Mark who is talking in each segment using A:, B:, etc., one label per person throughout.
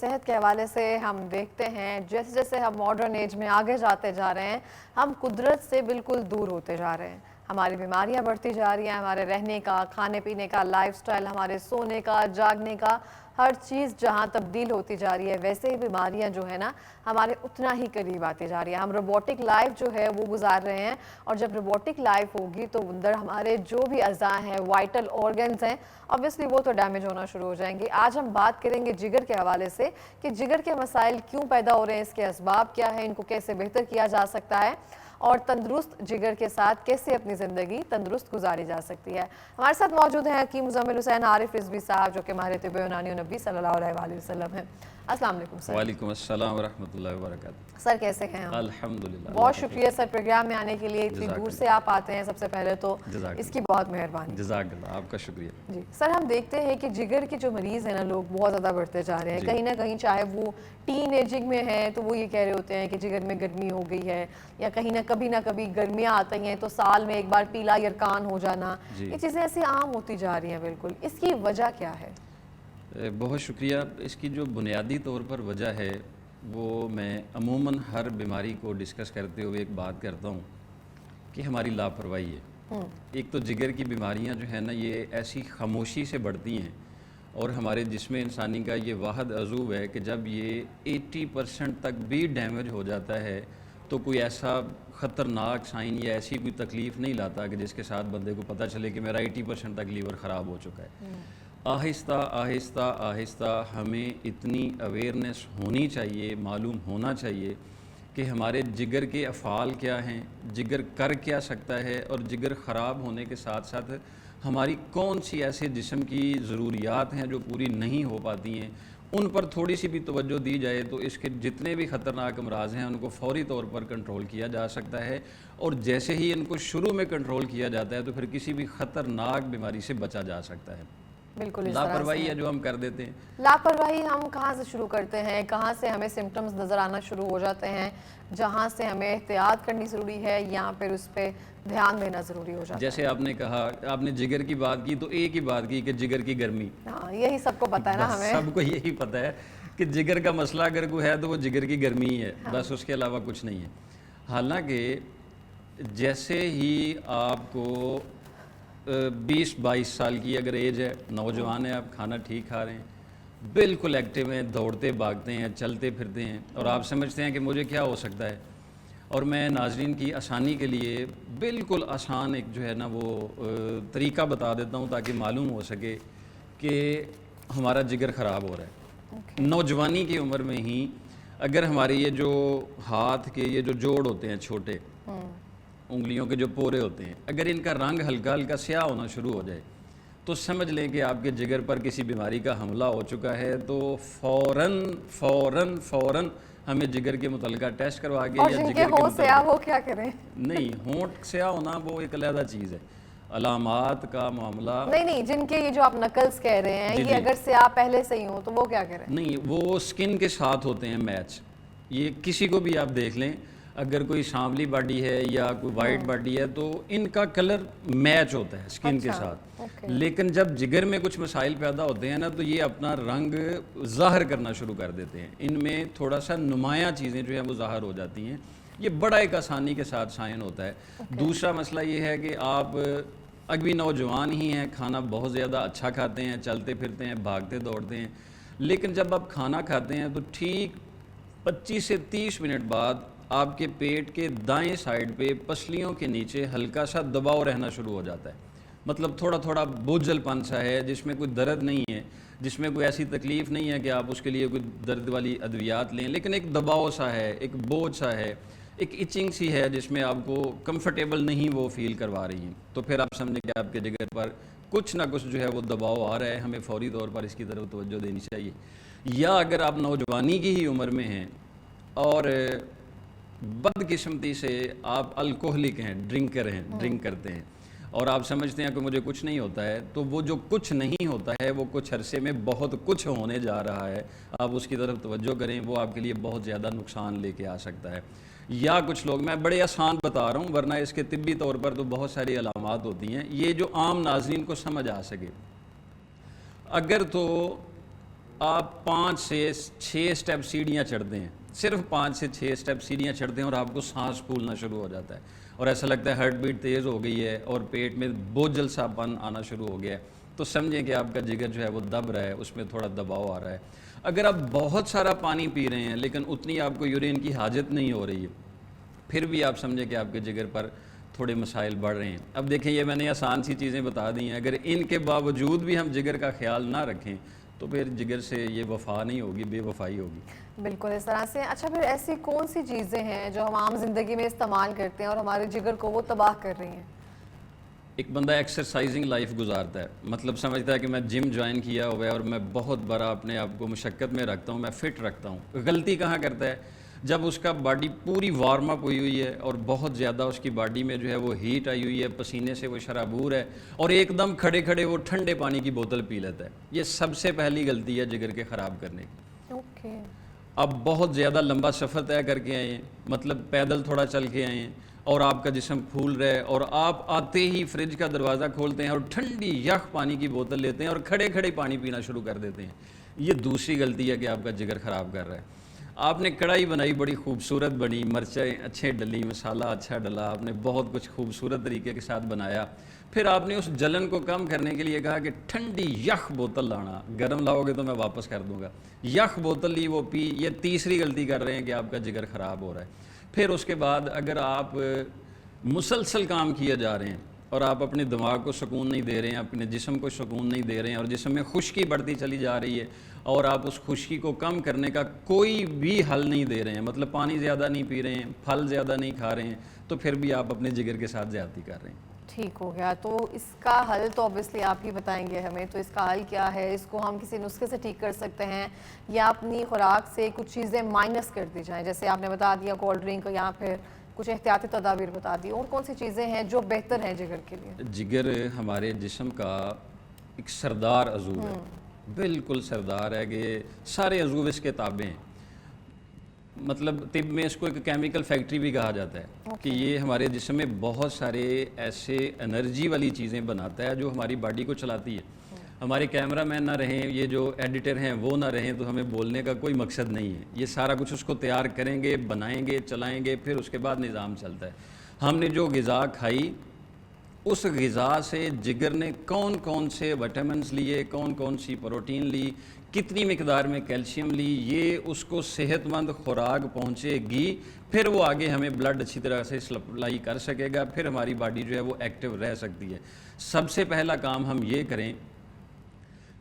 A: صحت کے حوالے سے ہم دیکھتے ہیں جیسے جیسے ہم ماڈرن ایج میں آگے جاتے جا رہے ہیں ہم قدرت سے بالکل دور ہوتے جا رہے ہیں. ہماری بیماریاں بڑھتی جا رہی ہیں. ہمارے رہنے کا، کھانے پینے کا، لائف سٹائل، ہمارے سونے کا، جاگنے کا، ہر چیز جہاں تبدیل ہوتی جا رہی ہے ویسے ہی بیماریاں جو ہے نا ہمارے اتنا ہی قریب آتی جا رہی ہیں. ہم روبوٹک لائف جو ہے وہ گزار رہے ہیں اور جب روبوٹک لائف ہوگی تو اندر ہمارے جو بھی اعضاء ہیں، وائٹل آرگنز ہیں، obviously وہ تو ڈیمیج ہونا شروع ہو جائیں گے. آج ہم بات کریں گے جگر کے حوالے سے کہ جگر کے مسائل کیوں پیدا ہو رہے ہیں، اس کے اسباب کیا ہیں، ان کو کیسے بہتر کیا جا سکتا ہے اور تندرست جگر کے ساتھ کیسے اپنی زندگی تندرست گزاری جا سکتی ہے. ہمارے ساتھ موجود ہیں حکیم مزمل حسین عارف رضوی صاحب جو کہ ماہر طب یونانی و نبی صلی اللہ علیہ وآلہ وسلم ہیں. السلام علیکم سر.
B: وعلیکم السلام ورحمۃ اللہ وبرکاتہ.
A: سر کیسے ہیں ہم؟
B: الحمدللہ.
A: بہت شکریہ سر پروگرام میں آنے کے لیے. اتنی دور سے آپ آتے ہیں سب سے پہلے تو اس کی بہت مہربانی.
B: جزاک اللہ. آپ کا شکریہ.
A: جی سر، ہم دیکھتے ہیں کہ جگر کے جو مریض ہیں نا لوگ بہت زیادہ بڑھتے جا رہے ہیں. کہیں نہ کہیں چاہے وہ ٹین ایجنگ میں ہے تو وہ یہ کہہ رہے ہوتے ہیں کہ جگر میں گرمی ہو گئی ہے، یا کہیں نہ کبھی گرمیاں آتی ہیں تو سال میں ایک بار پیلا یرکان ہو جانا. یہ چیزیں ایسے عام ہوتی جا رہی ہیں. بالکل اس کی وجہ کیا ہے؟
B: بہت شکریہ. اس کی جو بنیادی طور پر وجہ ہے وہ میں عموماً ہر بیماری کو ڈسکس کرتے ہوئے ایک بات کرتا ہوں کہ ہماری لاپرواہی ہے. ایک تو جگر کی بیماریاں جو ہیں نا یہ ایسی خاموشی سے بڑھتی ہیں اور ہمارے جسم انسانی کا یہ واحد عضو ہے کہ جب یہ 80% تک بھی ڈیمیج ہو جاتا ہے تو کوئی ایسا خطرناک سائن یا ایسی کوئی تکلیف نہیں لاتا کہ جس کے ساتھ بندے کو پتہ چلے کہ میرا 80% تک لیور خراب ہو چکا ہے. آہستہ آہستہ آہستہ ہمیں اتنی اویئرنیس ہونی چاہیے، معلوم ہونا چاہیے کہ ہمارے جگر کے افعال کیا ہیں، جگر کر کیا سکتا ہے، اور جگر خراب ہونے کے ساتھ ساتھ ہماری کون سی ایسے جسم کی ضروریات ہیں جو پوری نہیں ہو پاتی ہیں. ان پر تھوڑی سی بھی توجہ دی جائے تو اس کے جتنے بھی خطرناک امراض ہیں ان کو فوری طور پر کنٹرول کیا جا سکتا ہے. اور جیسے ہی ان کو شروع میں کنٹرول کیا جاتا ہے تو پھر کسی بھی خطرناک بیماری سے بچا جا سکتا ہے.
A: بالکل
B: لاپرواہی ہے جو ہم کر دیتے ہیں.
A: لاپرواہی ہم کہاں سے شروع کرتے ہیں؟ کہاں سے ہمیں سمٹمز نظر آنا شروع ہو جاتے ہیں جہاں سے ہمیں احتیاط کرنی ضروری ہے یا پھر اس پہ دھیان دینا ضروری ہو جاتا ہے؟
B: جیسے آپ نے کہا، آپ نے جگر کی بات کی تو ایک ہی بات کی کہ جگر کی گرمی.
A: ہاں یہی سب کو پتہ ہے نا. ہمیں
B: سب کو یہی پتہ ہے کہ جگر کا مسئلہ اگر کوئی ہے تو وہ جگر کی گرمی ہی ہے، بس اس کے علاوہ کچھ نہیں ہے. حالانکہ جیسے ہی آپ کو 20-22 سال کی اگر ایج ہے، نوجوان ہیں، آپ کھانا ٹھیک کھا رہے ہیں، بالکل ایکٹیو ہیں، دوڑتے بھاگتے ہیں، چلتے پھرتے ہیں، اور آپ سمجھتے ہیں کہ مجھے کیا ہو سکتا ہے. اور میں ناظرین کی آسانی کے لیے بالکل آسان ایک جو ہے نا وہ طریقہ بتا دیتا ہوں تاکہ معلوم ہو سکے کہ ہمارا جگر خراب ہو رہا ہے. نوجوانی کی عمر میں ہی اگر ہمارے یہ جو ہاتھ کے یہ جو جوڑ ہوتے ہیں چھوٹے، انگلیوں کے جو پورے ہوتے ہیں، اگر ان کا رنگ ہلکا ہلکا سیاہ ہونا شروع ہو جائے تو سمجھ لیں کہ آپ کے جگر پر کسی بیماری کا حملہ ہو چکا ہے. تو فوراً ہمیں جگر کے متعلقہ ٹیسٹ کروا کے،
A: اور
B: یا
A: جن
B: جگر
A: کے
B: کے
A: ہونٹ سیاہ وہ کیا کریں؟
B: نہیں، ہونٹ سیاہ ہونا وہ ایک علیحدہ چیز ہے. علامات کا معاملہ
A: نہیں، جن کے یہ جو آپ نکلز کہہ رہے ہیں یہ اگر سیاہ پہلے سے ہی ہوں تو وہ کیا کریں؟
B: نہیں، وہ سکن کے ساتھ ہوتے ہیں میچ. یہ کسی کو بھی آپ دیکھ لیں، اگر کوئی سانولی باڈی ہے یا کوئی وائٹ باڈی ہے تو ان کا کلر میچ ہوتا ہے سکن کے ساتھ. لیکن جب جگر میں کچھ مسائل پیدا ہوتے ہیں نا تو یہ اپنا رنگ ظاہر کرنا شروع کر دیتے ہیں. ان میں تھوڑا سا نمایاں چیزیں جو ہیں وہ ظاہر ہو جاتی ہیں. یہ بڑا ایک آسانی کے ساتھ سائن ہوتا ہے. دوسرا مسئلہ یہ ہے کہ آپ ابھی نوجوان ہی ہیں، کھانا بہت زیادہ اچھا کھاتے ہیں، چلتے پھرتے ہیں، بھاگتے دوڑتے ہیں، لیکن جب آپ کھانا کھاتے ہیں تو ٹھیک 25 سے 30 منٹ بعد آپ کے پیٹ کے دائیں سائڈ پہ پسلیوں کے نیچے ہلکا سا دباؤ رہنا شروع ہو جاتا ہے. مطلب تھوڑا تھوڑا بوجھل پن سا ہے جس میں کوئی درد نہیں ہے، جس میں کوئی ایسی تکلیف نہیں ہے کہ آپ اس کے لیے کوئی درد والی ادویات لیں، لیکن ایک دباؤ سا ہے، ایک بوجھ سا ہے، ایک ایچنگ سی ہے جس میں آپ کو کمفرٹیبل نہیں وہ فیل کروا رہی ہیں. تو پھر آپ سمجھیں کہ آپ کے جگر پر کچھ نہ کچھ جو ہے وہ دباؤ آ رہا ہے، ہمیں فوری طور پر اس کی طرف توجہ دینی چاہیے. یا اگر آپ نوجوانی کی ہی عمر میں ہیں اور بدقسمتی سے آپ الکوہلک ہیں، ڈرنکر ہیں، ڈرنک کرتے ہیں، اور آپ سمجھتے ہیں کہ مجھے کچھ نہیں ہوتا ہے، تو وہ جو کچھ نہیں ہوتا ہے وہ کچھ عرصے میں بہت کچھ ہونے جا رہا ہے. آپ اس کی طرف توجہ کریں، وہ آپ کے لیے بہت زیادہ نقصان لے کے آ سکتا ہے. یا کچھ لوگ، میں بڑے آسان بتا رہا ہوں ورنہ اس کے طبی طور پر تو بہت ساری علامات ہوتی ہیں، یہ جو عام ناظرین کو سمجھ آ سکے. اگر تو آپ 5 سے 6 سٹیپ سیڑھیاں چڑھتے ہیں, صرف 5 سے 6 سٹیپ سیڑھیاں چڑھتے ہیں اور آپ کو سانس پھولنا شروع ہو جاتا ہے اور ایسا لگتا ہے ہارٹ بیٹ تیز ہو گئی ہے اور پیٹ میں بوجھل سا پن آنا شروع ہو گیا ہے, تو سمجھیں کہ آپ کا جگر جو ہے وہ دب رہا ہے, اس میں تھوڑا دباؤ آ رہا ہے. اگر آپ بہت سارا پانی پی رہے ہیں لیکن اتنی آپ کو یورین کی حاجت نہیں ہو رہی ہے, پھر بھی آپ سمجھیں کہ آپ کے جگر پر تھوڑے مسائل بڑھ رہے ہیں. اب دیکھیں یہ میں نے آسان سی چیزیں بتا دی ہیں, اگر ان کے باوجود بھی ہم جگر کا خیال نہ رکھیں تو پھر جگر سے یہ وفا نہیں ہوگی, بے وفائی ہوگی.
A: بالکل اس طرح سے. اچھا پھر ایسی کون سی چیزیں ہیں جو ہم عام زندگی میں استعمال کرتے ہیں اور ہمارے جگر کو وہ تباہ کر رہی ہیں؟
B: ایک بندہ ایکسرسائزنگ لائف گزارتا ہے, مطلب سمجھتا ہے کہ میں جم جوائن کیا ہوا ہے اور میں بہت بڑا اپنے آپ کو مشقت میں رکھتا ہوں, میں فٹ رکھتا ہوں. غلطی کہاں کرتا ہے؟ جب اس کا باڈی پوری وارم اپ ہوئی ہوئی ہے اور بہت زیادہ اس کی باڈی میں جو ہے وہ ہیٹ آئی ہوئی ہے, پسینے سے وہ شرابور ہے, اور ایک دم کھڑے کھڑے وہ ٹھنڈے پانی کی بوتل پی لیتا ہے. یہ سب سے پہلی غلطی ہے جگر کے خراب کرنے کی.
A: اوکے.
B: آپ بہت زیادہ لمبا سفر طے کر کے آئے ہیں, مطلب پیدل تھوڑا چل کے آئے ہیں اور آپ کا جسم پھول رہا ہے اور آپ آتے ہی فریج کا دروازہ کھولتے ہیں اور ٹھنڈی یخ پانی کی بوتل لیتے ہیں اور کھڑے کھڑے پانی پینا شروع کر دیتے ہیں. یہ دوسری غلطی ہے کہ آپ کا جگر خراب کر رہا ہے. آپ نے کڑھائی بنائی, بڑی خوبصورت بنی, مرچیں اچھے ڈلی, مسالہ اچھا ڈلا, آپ نے بہت کچھ خوبصورت طریقے کے ساتھ بنایا, پھر آپ نے اس جلن کو کم کرنے کے لیے کہا کہ ٹھنڈی یخ بوتل لانا, گرم لاؤ گے تو میں واپس کر دوں گا. یخ بوتل لی, وہ پی. یہ تیسری غلطی کر رہے ہیں کہ آپ کا جگر خراب ہو رہا ہے. پھر اس کے بعد اگر آپ مسلسل کام کیے جا رہے ہیں اور آپ اپنے دماغ کو سکون نہیں دے رہے ہیں, اپنے جسم کو سکون نہیں دے رہے ہیں اور جسم میں خشکی بڑھتی چلی جا رہی ہے اور آپ اس خشکی کو کم کرنے کا کوئی بھی حل نہیں دے رہے ہیں, مطلب پانی زیادہ نہیں پی رہے ہیں, پھل زیادہ نہیں کھا رہے ہیں, تو پھر بھی آپ اپنے جگر کے ساتھ زیادتی کر رہے ہیں.
A: ٹھیک ہو گیا. تو اس کا حل تو obviously آپ ہی بتائیں گے ہمیں, تو اس کا حل کیا ہے؟ اس کو ہم کسی نسخے سے ٹھیک کر سکتے ہیں یا اپنی خوراک سے کچھ چیزیں مائنس کر دی جائیں, جیسے آپ نے بتا دیا کولڈ ڈرنک, یا پھر کچھ احتیاطی تدابیر بتا دی, اور کون سی چیزیں ہیں جو بہتر ہیں جگر کے لیے؟
B: جگر ہمارے جسم کا ایک سردار عضو ہے, بالکل سردار ہے کہ سارے عضو اس کے تابع ہیں. مطلب طب میں اس کو ایک کیمیکل فیکٹری بھی کہا جاتا ہے کہ یہ ہمارے جسم میں بہت سارے ایسے انرجی والی چیزیں بناتا ہے جو ہماری باڈی کو چلاتی ہے. ہمارے کیمرہ مین نہ رہیں, یہ جو ایڈیٹر ہیں وہ نہ رہیں, تو ہمیں بولنے کا کوئی مقصد نہیں ہے. یہ سارا کچھ اس کو تیار کریں گے, بنائیں گے, چلائیں گے, پھر اس کے بعد نظام چلتا ہے. ہم نے جو غذا کھائی, اس غذا سے جگر نے کون کون سے وٹامنز لیے, کون کون سی پروٹین لی, کتنی مقدار میں کیلشیم لی, یہ اس کو صحت مند خوراک پہنچے گی, پھر وہ آگے ہمیں بلڈ اچھی طرح سے سپلائی کر سکے گا, پھر ہماری باڈی جو ہے وہ ایکٹیو رہ سکتی ہے. سب سے پہلا کام ہم یہ کریں,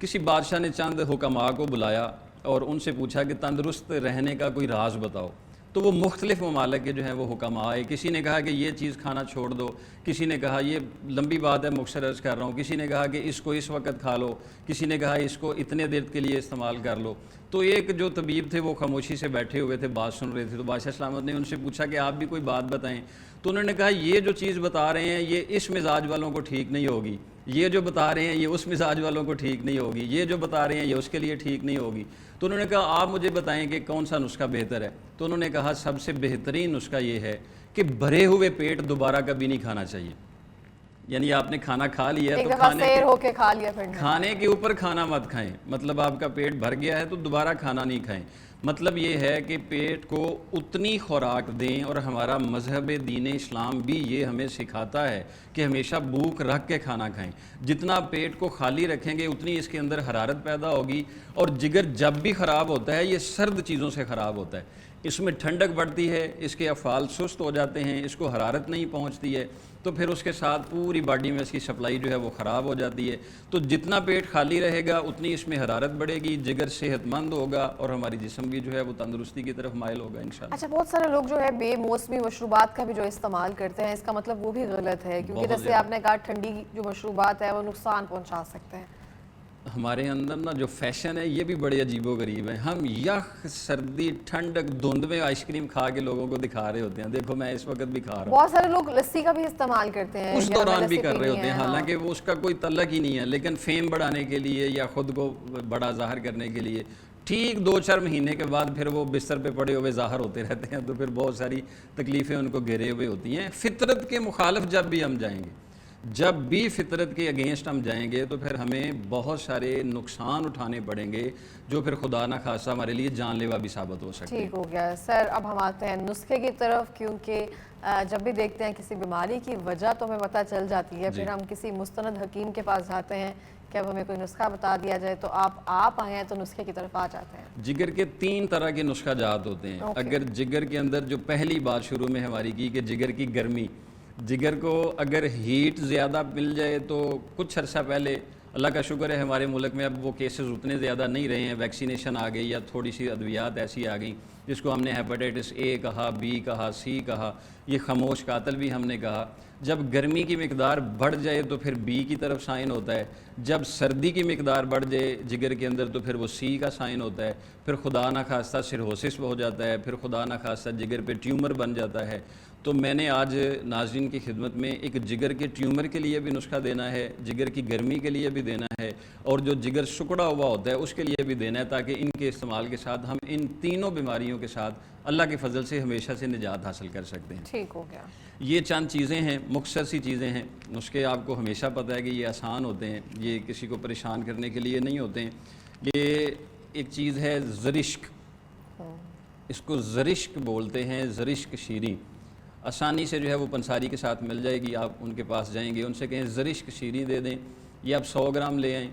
B: کسی بادشاہ نے چند حکماء کو بلایا اور ان سے پوچھا کہ تندرست رہنے کا کوئی راز بتاؤ, تو وہ مختلف ممالک کے جو ہیں وہ حکماء آئے. کسی نے کہا کہ یہ چیز کھانا چھوڑ دو, کسی نے کہا یہ لمبی بات ہے مختصر عرض کر رہا ہوں, کسی نے کہا کہ اس کو اس وقت کھا لو, کسی نے کہا اس کو اتنے دیر کے لیے استعمال کر لو. تو ایک جو طبیب تھے وہ خاموشی سے بیٹھے ہوئے تھے, بات سن رہے تھے. تو بادشاہ سلامت نے ان سے پوچھا کہ آپ بھی کوئی بات بتائیں. تو انہوں نے کہا یہ جو چیز بتا رہے ہیں یہ اس مزاج والوں کو ٹھیک نہیں ہوگی, یہ جو بتا رہے ہیں یہ اس مزاج والوں کو ٹھیک نہیں ہوگی, یہ جو بتا رہے ہیں یہ اس کے لیے ٹھیک نہیں ہوگی. تو انہوں نے کہا آپ مجھے بتائیں کہ کون سا نسخہ بہتر ہے. تو انہوں نے کہا سب سے بہترین نسخہ یہ ہے کہ بھرے ہوئے پیٹ دوبارہ کبھی نہیں کھانا چاہیے. یعنی آپ نے کھانا کھا لیا
A: ایک
B: تو
A: دفعہ سیر ہو کے کھا لیا, پھر
B: کھانے کے اوپر کھانا مت کھائیں. مطلب آپ کا پیٹ بھر گیا ہے تو دوبارہ کھانا نہیں کھائیں. مطلب یہ ہے کہ پیٹ کو اتنی خوراک دیں, اور ہمارا مذہب دین اسلام بھی یہ ہمیں سکھاتا ہے کہ ہمیشہ بھوک رکھ کے کھانا کھائیں. جتنا پیٹ کو خالی رکھیں گے اتنی اس کے اندر حرارت پیدا ہوگی, اور جگر جب بھی خراب ہوتا ہے یہ سرد چیزوں سے خراب ہوتا ہے. اس میں ٹھنڈک بڑھتی ہے, اس کے افعال سست ہو جاتے ہیں, اس کو حرارت نہیں پہنچتی ہے, تو پھر اس کے ساتھ پوری باڈی میں اس کی سپلائی جو ہے وہ خراب ہو جاتی ہے. تو جتنا پیٹ خالی رہے گا اتنی اس میں حرارت بڑھے گی, جگر صحت مند ہوگا, اور ہماری جسم بھی جو ہے وہ تندرستی کی طرف مائل ہوگا انشاءاللہ.
A: اچھا بہت سارے لوگ جو ہے بے موسمی مشروبات کا بھی جو استعمال کرتے ہیں, اس کا مطلب وہ بھی غلط ہے, کیونکہ جیسے آپ نے کہا ٹھنڈی جو مشروبات ہے وہ نقصان پہنچا سکتے ہیں.
B: ہمارے اندر نا جو فیشن ہے یہ بھی بڑے عجیب و غریب ہے. ہم یخ, سردی, ٹھنڈک, دھند میں آئس کریم کھا کے لوگوں کو دکھا رہے ہوتے ہیں, دیکھو میں اس وقت بھی کھا رہا ہوں.
A: بہت سارے لوگ لسی کا بھی استعمال کرتے ہیں,
B: اس دوران بھی کر رہے ہوتے ہیں, حالانکہ وہ اس کا کوئی تعلق ہی نہیں ہے, لیکن فیم بڑھانے کے لیے یا خود کو بڑا ظاہر کرنے کے لیے. ٹھیک 2-4 مہینے کے بعد پھر وہ بستر پہ پڑے ہوئے ظاہر ہوتے رہتے ہیں, تو پھر بہت ساری تکلیفیں ان کو گھیرے ہوئے ہوتی ہیں. فطرت کے مخالف جب بھی ہم جائیں گے, جب بھی فطرت کے اگینسٹ ہم جائیں گے تو پھر ہمیں بہت سارے نقصان اٹھانے پڑیں گے جو پھر خدا نہ خواستہ ہمارے لیے جان لیوا بھی ثابت ہو سکتے ہیں۔
A: ٹھیک ہو گیا سر، اب ہم آتے ہیں نسخے کی طرف، کیونکہ جب بھی دیکھتے ہیں کسی بیماری کی وجہ تو ہمیں پتہ چل جاتی ہے، پھر ہم کسی مستند حکیم کے پاس جاتے ہیں کہ اب ہمیں کوئی نسخہ بتا دیا جائے، تو آپ آئے ہیں تو نسخے کی طرف آ جاتے ہیں۔
B: جگر کے 3 طرح کے نسخہ جات ہوتے ہیں۔ اگر جگر کے اندر جو پہلی بات شروع میں ہماری کی کہ جگر کی گرمی، جگر کو اگر ہیٹ زیادہ مل جائے تو کچھ عرصہ پہلے اللہ کا شکر ہے ہمارے ملک میں اب وہ کیسز اتنے زیادہ نہیں رہے ہیں، ویکسینیشن آ گئی یا تھوڑی سی ادویات ایسی آ گئیں جس کو ہم نے ہیپاٹائٹس اے کہا، بی کہا، سی کہا، یہ خاموش قاتل بھی ہم نے کہا۔ جب گرمی کی مقدار بڑھ جائے تو پھر بی کی طرف سائن ہوتا ہے، جب سردی کی مقدار بڑھ جائے جگر کے اندر تو پھر وہ سی کا سائن ہوتا ہے، پھر خدا نہ خواستہ سرہوسس ہو جاتا ہے، پھر خدا نہ خواستہ جگر پہ ٹیومر بن جاتا ہے۔ تو میں نے آج ناظرین کی خدمت میں ایک جگر کے ٹیومر کے لیے بھی نسخہ دینا ہے، جگر کی گرمی کے لیے بھی دینا ہے، اور جو جگر سکڑا ہوا ہوتا ہے اس کے لیے بھی دینا ہے، تاکہ ان کے استعمال کے ساتھ ہم ان تینوں بیماریوں کے ساتھ اللہ کے فضل سے ہمیشہ سے نجات حاصل کر سکتے ہیں۔
A: ٹھیک ہو گیا۔
B: یہ چند چیزیں ہیں، مختصر سی چیزیں ہیں، نسخے آپ کو ہمیشہ پتہ ہے کہ یہ آسان ہوتے ہیں، یہ کسی کو پریشان کرنے کے لیے نہیں ہوتے ہیں۔ یہ ایک چیز ہے زرشک، اس کو زرشک بولتے ہیں، زرشک شیریں، آسانی سے جو ہے وہ پنساری کے ساتھ مل جائے گی، آپ ان کے پاس جائیں گے، ان سے کہیں زرشک شیریں دے دیں، یہ آپ 100 گرام لے آئیں،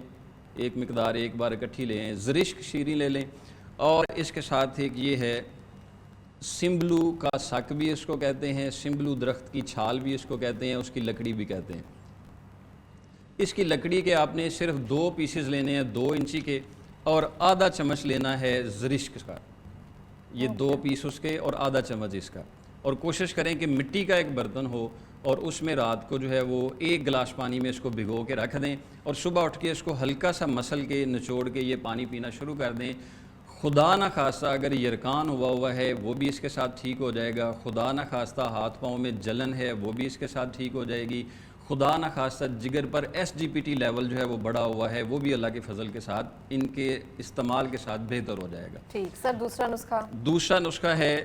B: ایک مقدار ایک بار اکٹھی لے آئیں، زرشک شیریں لے لیں، اور اس کے ساتھ ایک یہ ہے سمبلو کا سک بھی اس کو کہتے ہیں، سمبلو درخت کی چھال بھی اس کو کہتے ہیں، اس کی لکڑی بھی کہتے ہیں۔ اس کی لکڑی کے آپ نے صرف 2 پیسز لینے ہیں 2 انچی کے، اور آدھا چمچ لینا ہے زرشک کا، یہ 2 پیس اس کے اور آدھا چمچ اس کا، اور کوشش کریں کہ مٹی کا ایک برتن ہو اور اس میں رات کو جو ہے وہ 1 گلاس پانی میں اس کو بھگو کے رکھ دیں، اور صبح اٹھ کے اس کو ہلکا سا مسل کے نچوڑ کے یہ پانی پینا شروع کر دیں۔ خدا نہ خواستہ اگر یرکان ہوا ہے وہ بھی اس کے ساتھ ٹھیک ہو جائے گا، خدا نہ خواستہ ہاتھ پاؤں میں جلن ہے وہ بھی اس کے ساتھ ٹھیک ہو جائے گی، خدا نہ خواستہ جگر پر SGPT لیول جو ہے وہ بڑا ہوا ہے وہ بھی اللہ کے فضل کے ساتھ ان کے استعمال کے ساتھ بہتر ہو جائے گا۔
A: ٹھیک سر، دوسرا نسخہ؟
B: دوسرا نسخہ ہے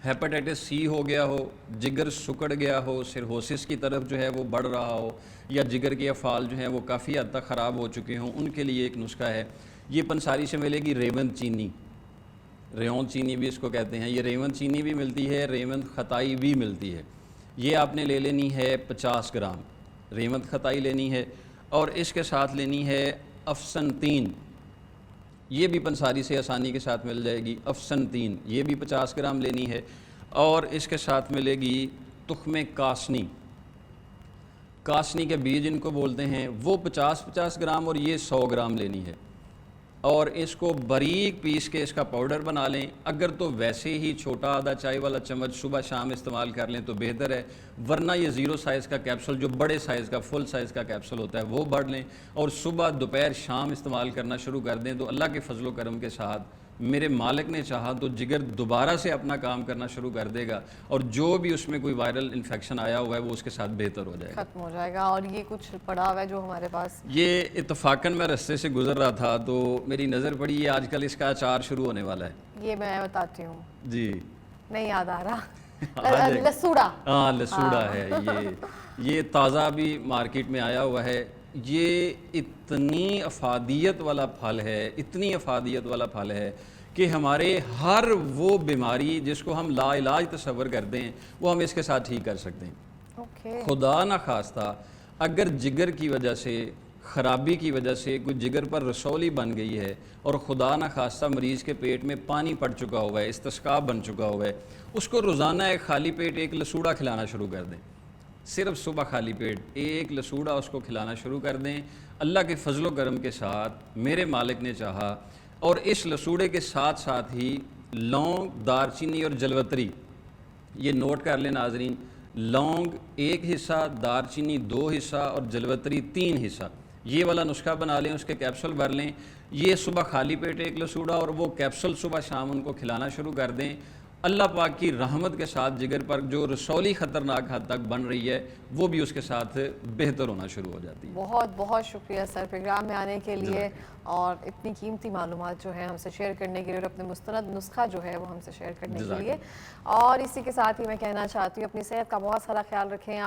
B: ہیپاٹائٹس سی ہو گیا ہو، جگر سکڑ گیا ہو، سرہوسس کی طرف جو ہے وہ بڑھ رہا ہو، یا جگر کے افعال جو ہیں وہ کافی حد تک خراب ہو چکے ہوں، ان کے لیے ایک نسخہ ہے، یہ پنساری سے ملے گی ریون چینی، ریون چینی بھی اس کو کہتے ہیں، یہ ریون چینی بھی ملتی ہے، ریون خطائی بھی ملتی ہے، یہ آپ نے لے لینی ہے 50 گرام ریون خطائی لینی ہے، اور اس کے ساتھ لینی ہے افسنتین، یہ بھی پنساری سے آسانی کے ساتھ مل جائے گی، افسنتین یہ بھی 50 گرام لینی ہے، اور اس کے ساتھ ملے گی تخم کاسنی، کاسنی کے بیج ان کو بولتے ہیں، وہ 50 گرام، اور یہ 100 گرام لینی ہے، اور اس کو باریک پیس کے اس کا پاؤڈر بنا لیں، اگر تو ویسے ہی چھوٹا آدھا چائے والا چمچ صبح شام استعمال کر لیں تو بہتر ہے، ورنہ یہ 0 سائز کا کیپسول جو بڑے سائز کا فل سائز کا کیپسول ہوتا ہے وہ بڑھ لیں، اور صبح دوپہر شام استعمال کرنا شروع کر دیں، تو اللہ کے فضل و کرم کے ساتھ میرے مالک نے چاہا تو جگر دوبارہ سے اپنا کام کرنا شروع کر دے گا، اور جو بھی اس میں کوئی وائرل انفیکشن آیا ہوا ہے وہ اس کے ساتھ بہتر ہو جائے گا،
A: ختم ہو جائے گا۔ اور یہ کچھ پڑا ہوا ہے جو ہمارے پاس؟
B: یہ اتفاقاً میں رستے سے گزر رہا تھا تو میری نظر پڑی، یہ آج کل اس کا اچار شروع ہونے والا ہے،
A: یہ میں بتاتی ہوں،
B: جی
A: نہیں یاد آ رہا، لسوڑا،
B: ہاں لسوڑا ہے، یہ تازہ بھی مارکیٹ میں آیا ہوا ہے، یہ اتنی افادیت والا پھل ہے، اتنی افادیت والا پھل ہے کہ ہمارے ہر وہ بیماری جس کو ہم لا علاج تصور کرتے ہیں وہ ہم اس کے ساتھ ٹھیک کر سکتے ہیں۔ خدا نہ خواستہ اگر جگر کی وجہ سے، خرابی کی وجہ سے کوئی جگر پر رسولی بن گئی ہے اور خدا نہ خواستہ مریض کے پیٹ میں پانی پڑ چکا ہوا ہے، استسقاء بن چکا ہوا ہے، اس کو روزانہ ایک خالی پیٹ ایک لسوڑا کھلانا شروع کر دیں، صرف صبح خالی پیٹ ایک لسوڑا اس کو کھلانا شروع کر دیں، اللہ کے فضل و کرم کے ساتھ میرے مالک نے چاہا، اور اس لسوڑے کے ساتھ ساتھ ہی لونگ، دارچینی اور جلوتری، یہ نوٹ کر لیں ناظرین، لونگ 1 حصہ، دارچینی 2 حصہ اور جلوتری 3 حصہ، یہ والا نسخہ بنا لیں، اس کے کیپسول بھر لیں، یہ صبح خالی پیٹ ایک لسوڑا اور وہ کیپسول صبح شام ان کو کھلانا شروع کر دیں، اللہ پاک کی رحمت کے ساتھ جگر پر جو رسولی خطرناک حد تک بن رہی ہے وہ بھی اس کے ساتھ بہتر ہونا شروع ہو جاتی ہے۔
A: بہت بہت شکریہ سر پروگرام میں آنے کے لیے اور اتنی قیمتی معلومات جو ہے ہم سے شیئر کرنے کے لیے، اور اپنے مستند نسخہ جو ہے وہ ہم سے شیئر کرنے کے لیے، اور اسی کے ساتھ ہی میں کہنا چاہتی ہوں اپنی صحت کا بہت سارا خیال رکھیں آپ۔